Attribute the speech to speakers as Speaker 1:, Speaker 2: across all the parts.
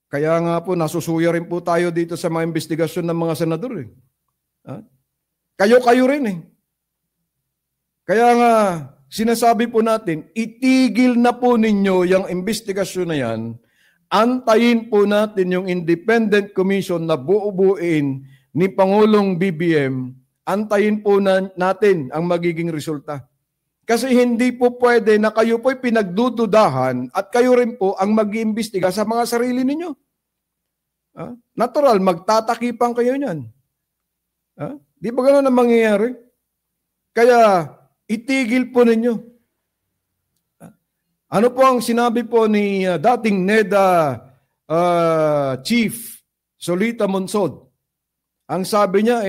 Speaker 1: Kaya nga po, nasusuya rin po tayo dito sa mga investigasyon ng mga senador. Kayo-kayo rin eh. Kaya nga, sinasabi po natin, itigil na po ninyo yung investigasyon na yan. Antayin po natin yung independent commission na buubuin ni Pangulong BBM. Antayin po natin ang magiging resulta. Kasi hindi po pwede na kayo po'y pinagdududahan at kayo rin po ang mag-iimbestiga sa mga sarili ninyo. Natural, magtatakipan kayo niyan. Di ba gano'n ang mangyayari? Kaya, itigil po ninyo. Ano po ang sinabi po ni dating NEDA Chief Solita Monsod? Ang sabi niya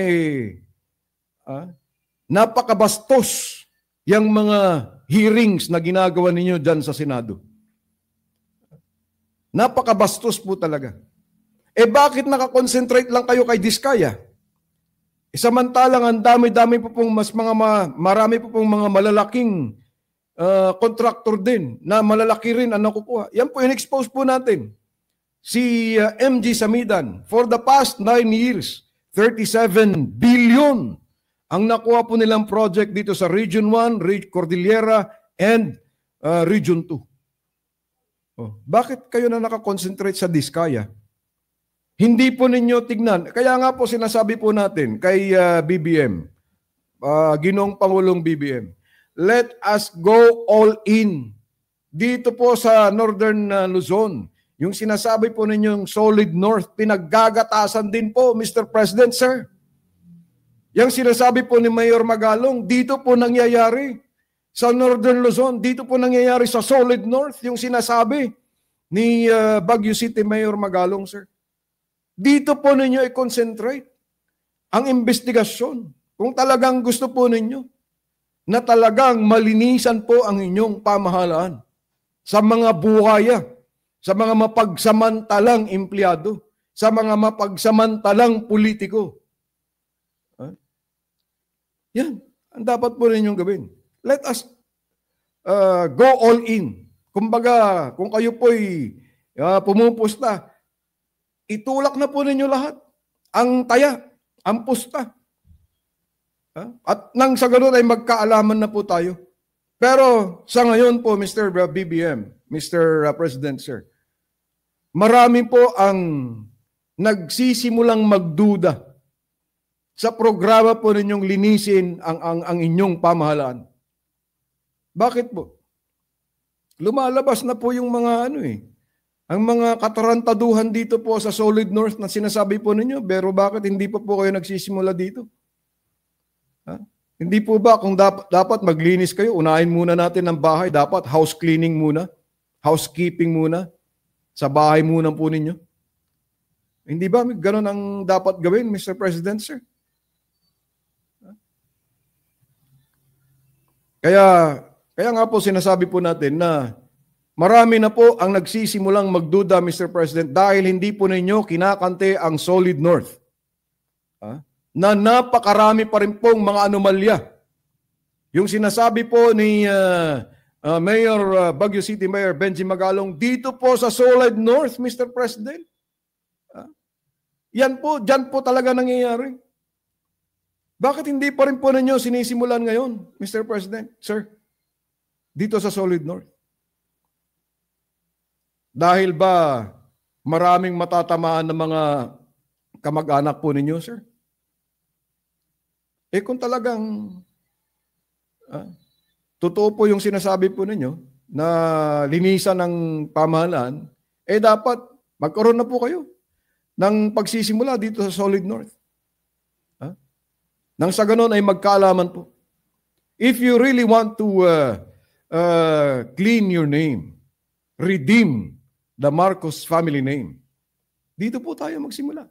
Speaker 1: napakabastos yung mga hearings na ginagawa ninyo dyan sa Senado. Napakabastos po talaga. Bakit nakakonsentrate lang kayo kay Diskaya? Samantalang ang dami-dami po pong marami po pong mga malalaking contractor din na malalaki rin ang nakukuha. Yan po in-expose po natin. Si MG Samidan, for the past 9 years, 37 billion ang nakuha po nilang project dito sa Region 1, Cordillera, and Region 2. Bakit kayo na nakakonsentrate sa Diskaya? Hindi po ninyo tignan. Kaya nga po sinasabi po natin kay BBM, Ginoong Pangulong BBM, let us go all in. Dito po sa Northern Luzon, yung sinasabi po ninyong Solid North, pinaggagatasan din po, Mr. President, sir. Yung sinasabi po ni Mayor Magalong, dito po nangyayari sa Northern Luzon, dito po nangyayari sa Solid North, yung sinasabi ni Baguio City Mayor Magalong, sir. Dito po ninyo i-concentrate ang investigasyon. Kung talagang gusto po ninyo na talagang malinisan po ang inyong pamahalaan sa mga buhaya, sa mga mapagsamantalang empleyado, sa mga mapagsamantalang politiko. Yan, ang dapat po ninyong gawin. Let us go all in. Kumbaga, kung kayo po'y pumupusta, itulak na po ninyo lahat. Ang taya, ang pusta. At nang sa ganun ay magkaalaman na po tayo. Pero sa ngayon po, Mr. BBM, Mr. President, sir, marami po ang nagsisimulang magduda sa programa po ninyong linisin ang inyong pamahalaan. Bakit po? Lumalabas na po yung mga ang mga katarantaduhan dito po sa Solid North na sinasabi po ninyo, pero bakit hindi po kayo nagsisimula dito? Hindi po ba kung dapat maglinis kayo, unahin muna natin ang bahay, dapat house cleaning muna, housekeeping muna, sa bahay muna po ninyo? Hindi ba ganun ang dapat gawin, Mr. President, sir? Kaya nga po sinasabi po natin na marami na po ang nagsisimulang magduda, Mr. President, dahil hindi po ninyo kinakante ang Solid North. Na napakarami pa rin pong mga anomalya. Yung sinasabi po ni Mayor Baguio City Mayor Benji Magalong, dito po sa Solid North, Mr. President. Yan po, dyan po talaga nangyayari. Bakit hindi pa rin po ninyo sinisimulan ngayon, Mr. President, sir? Dito sa Solid North. Dahil ba maraming matatamaan ng mga kamag-anak po ninyo, sir? Kung talagang totoo po yung sinasabi po ninyo na linisan ng pamahalaan, dapat magkaroon na po kayo ng pagsisimula dito sa Solid North. Nang sa ganon ay magkaalaman po. If you really want to clean your name, redeem the Marcos family name, dito po tayo magsimula.